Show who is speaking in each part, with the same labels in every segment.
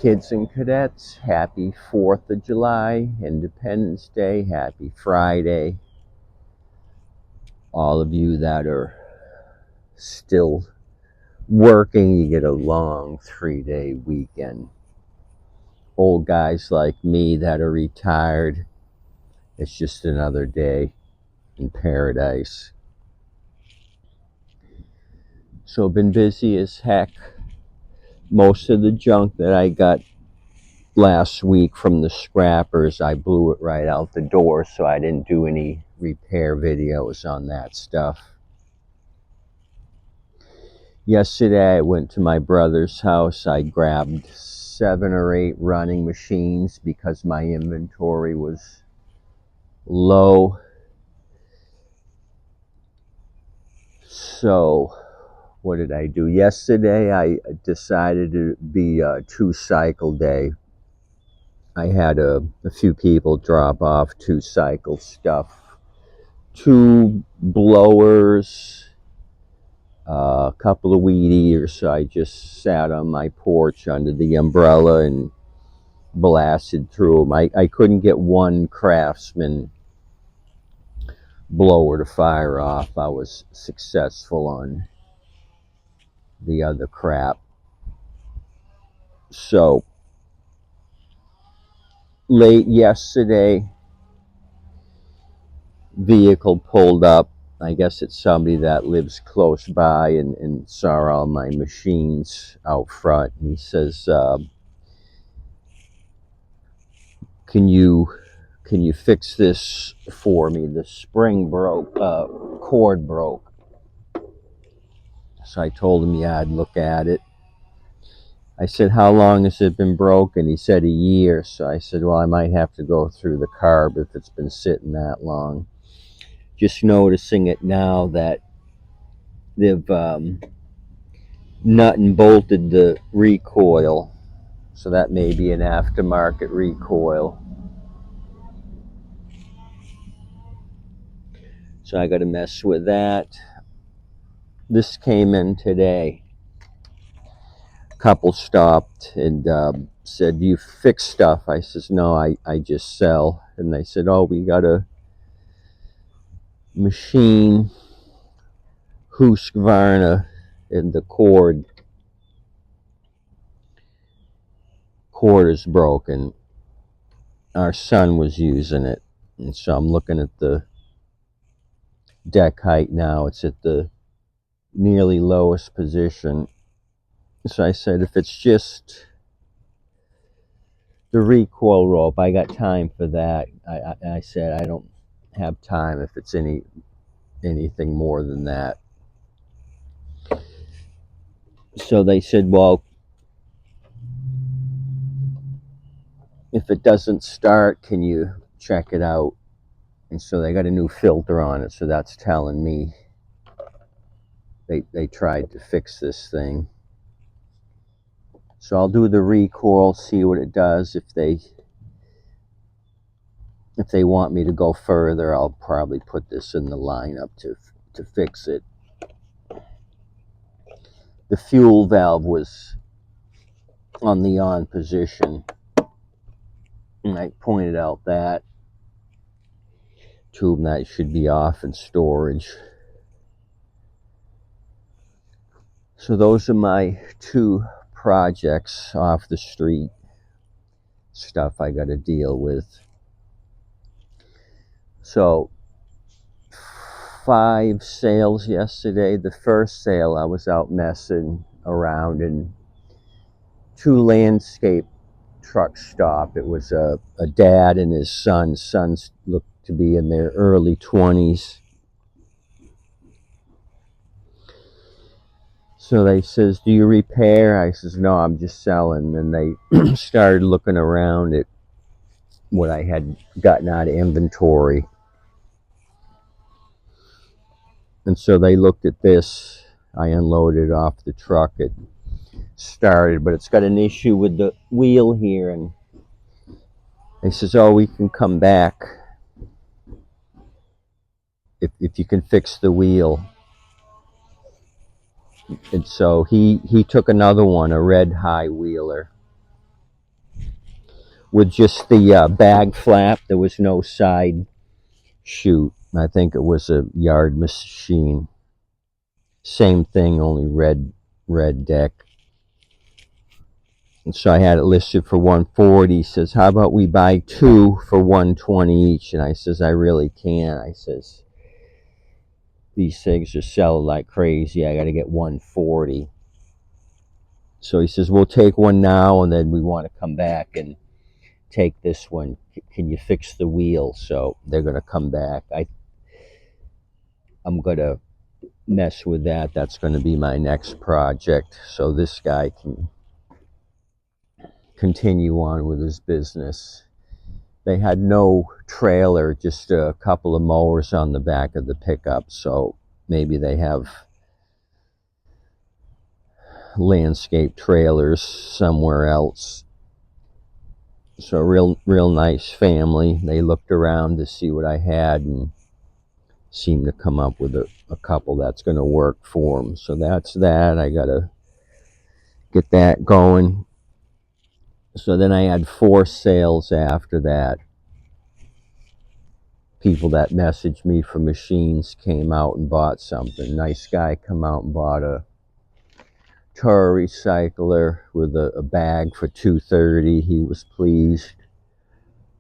Speaker 1: Kids and cadets, happy 4th of July, Independence Day, happy Friday. All of you that are still working, you get a long 3-day weekend. Old guys like me that are retired, it's just another day in paradise. So been busy as heck. Most of the junk that I got last week from the scrappers, I blew it right out the door, so I didn't do any repair videos on that stuff. Yesterday I went to my brother's house. I grabbed 7 or 8 running machines because my inventory was low. So what did I do? Yesterday I decided to be a 2-cycle day. I had a few people drop off 2-cycle stuff. 2 blowers, a couple of weed eaters. So I just sat on my porch under the umbrella and blasted through them. I couldn't get one Craftsman blower to fire off. I was successful on the other crap. So late yesterday, vehicle pulled up. I guess it's somebody that lives close by and saw all my machines out front. And he says, can you fix this for me? The spring broke, cord broke. So I told him, yeah, I'd look at it. I said, how long has it been broken? He said, a year. So I said, well, I might have to go through the carb if it's been sitting that long. Just noticing it now that they've nut and bolted the recoil. So that may be an aftermarket recoil. So I got to mess with that. This came in today. Couple stopped and said, do you fix stuff? I says, no, I just sell. And they said, oh, we got a machine Husqvarna and the cord is broken. Our son was using it, and so I'm looking at the deck height now. It's at the nearly lowest position. So I said, if it's just the recoil rope, I got time for that. I said, I don't have time if it's anything more than that. So they said, well, if it doesn't start, can you check it out? And so they got a new filter on it, so that's telling me they tried to fix this thing. So I'll do the recoil, see what it does. If they want me to go further, I'll probably put this in the lineup to fix it. The fuel valve was on the on position, and I pointed out that tube that should be off in storage. So those are my 2 projects off the street, stuff I got to deal with. So 5 sales yesterday. The first sale I was out messing around and 2 landscape trucks stopped. It was a dad and his son. Sons looked to be in their early 20s. So they says, do you repair? I says, no, I'm just selling. And they started looking around at what I had gotten out of inventory. And so they looked at this. I unloaded off the truck. It started, but it's got an issue with the wheel here. And they says, oh, we can come back if you can fix the wheel. And so he took another one, a red high wheeler, with just the bag flap. There was no side chute. I think it was a yard machine. Same thing, only red deck. And so I had it listed for 140. He says, how about we buy two for 120 each? And I says, I really can't. I says, these things are selling like crazy. I got to get 140. So he says, we'll take one now, and then we want to come back and take this one. Can you fix the wheel? So they're going to come back. I'm going to mess with that. That's going to be my next project. So this guy can continue on with his business. They had no trailer, just a couple of mowers on the back of the pickup. So maybe they have landscape trailers somewhere else. So real nice family. They looked around to see what I had and seemed to come up with a couple that's going to work for them. So that's that. I got to get that going. So then I had 4 sales after that. People that messaged me for machines came out and bought something. Nice guy come out and bought a Toro recycler with a bag for $230. He was pleased.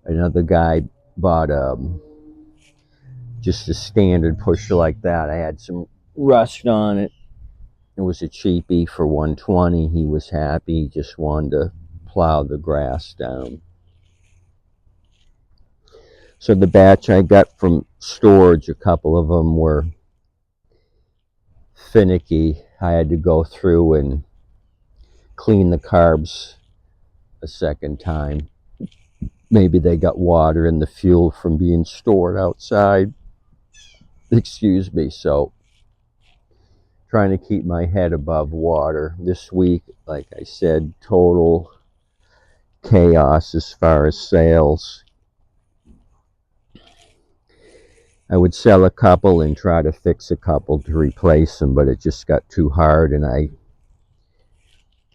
Speaker 1: Another guy bought just a standard pusher like that. I had some rust on it. It was a cheapie for $120. He was happy. He just wanted to plow the grass down. So the batch I got from storage, a couple of them were finicky. I had to go through and clean the carbs a second time. Maybe they got water in the fuel from being stored outside. Excuse me. So trying to keep my head above water. This week, like I said, total chaos as far as sales. I would sell a couple and try to fix a couple to replace them, but it just got too hard, and I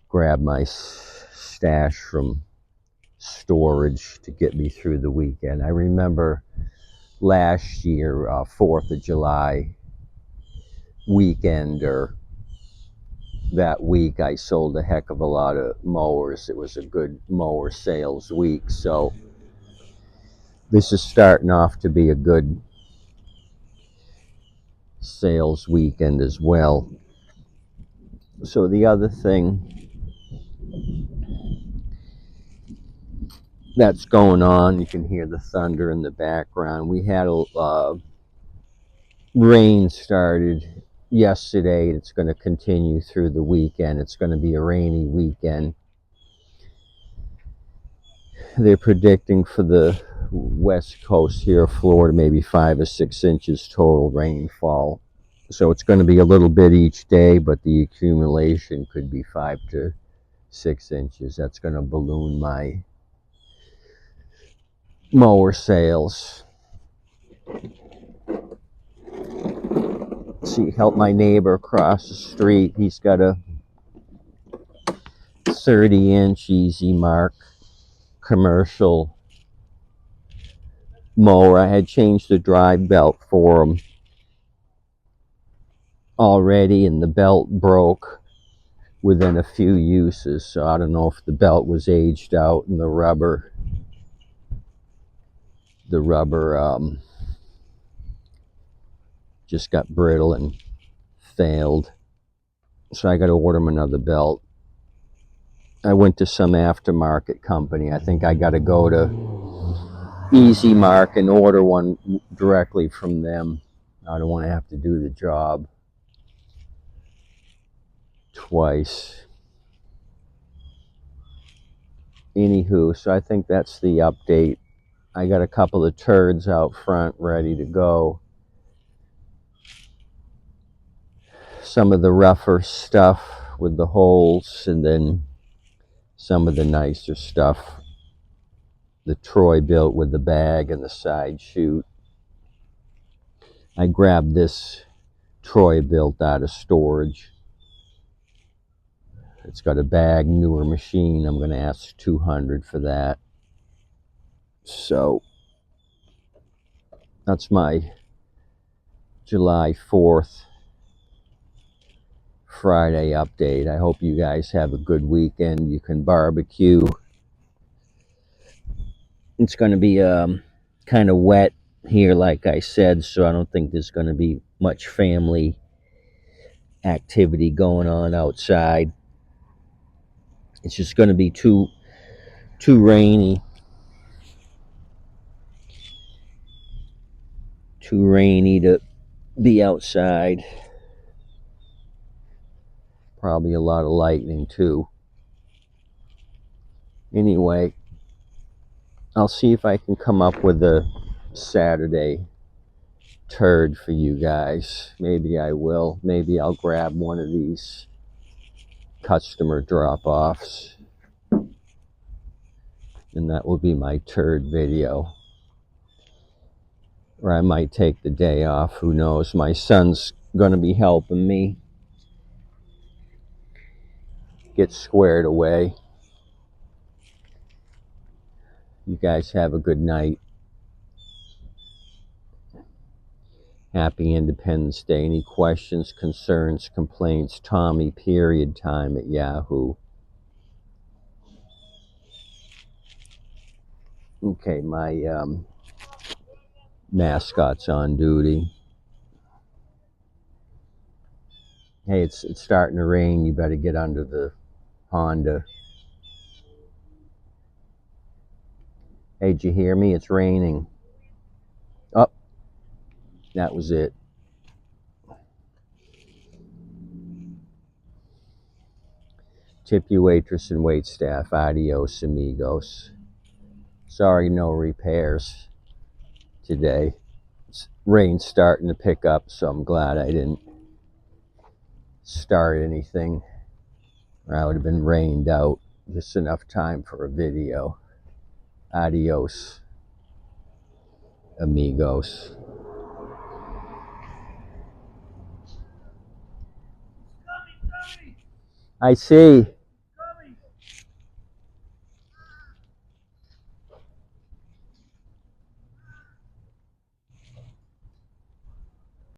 Speaker 1: grabbed my stash from storage to get me through the weekend. I remember last year, 4th of July weekend, or that week, I sold a heck of a lot of mowers. It was a good mower sales week, so this is starting off to be a good sales weekend as well. So the other thing that's going on, you can hear the thunder in the background. We had a rain started yesterday. It's going to continue through the weekend. It's going to be a rainy weekend. They're predicting for the west coast here, Florida, maybe 5 or 6 inches total rainfall. So it's going to be a little bit each day, but the accumulation could be 5 to 6 inches. That's going to balloon my mower sales. See, help my neighbor across the street. He's got a 30-inch Easy Mark commercial mower. I had changed the drive belt for him already, and the belt broke within a few uses. So I don't know if the belt was aged out and the rubber just got brittle and failed. So I got to order him another belt. I went to some aftermarket company. I think I got to go to Easy Mark and order one directly from them. I don't want to have to do the job twice. Anywho, so I think that's the update. I got a couple of turds out front ready to go. Some of the rougher stuff with the holes, and then some of the nicer stuff. The Troy built with the bag and the side chute. I grabbed this Troy built out of storage. It's got a bag, newer machine. I'm going to ask $200 for that. So that's my July 4th Friday update. I hope you guys have a good weekend. You can barbecue. It's going to be kind of wet here, like I said, so I don't think there's going to be much family activity going on outside. It's just going to be too rainy. Too rainy to be outside. Probably a lot of lightning too. Anyway, I'll see if I can come up with a Saturday turd for you guys. Maybe I will. Maybe I'll grab one of these customer drop-offs, and that will be my turd video. Or I might take the day off. Who knows? My son's going to be helping me get squared away. You guys have a good night. Happy Independence Day. Any questions, concerns, complaints? Tommy, period, time at Yahoo. Okay, my mascot's on duty. Hey, it's starting to rain. You better get under the Honda. Hey, did you hear me? It's raining. Oh, that was it. Tip you waitress and wait staff. Adios, amigos. Sorry, no repairs today. Rain's starting to pick up, so I'm glad I didn't start anything, or I would have been rained out. Just enough time for a video. Adios, amigos. I see.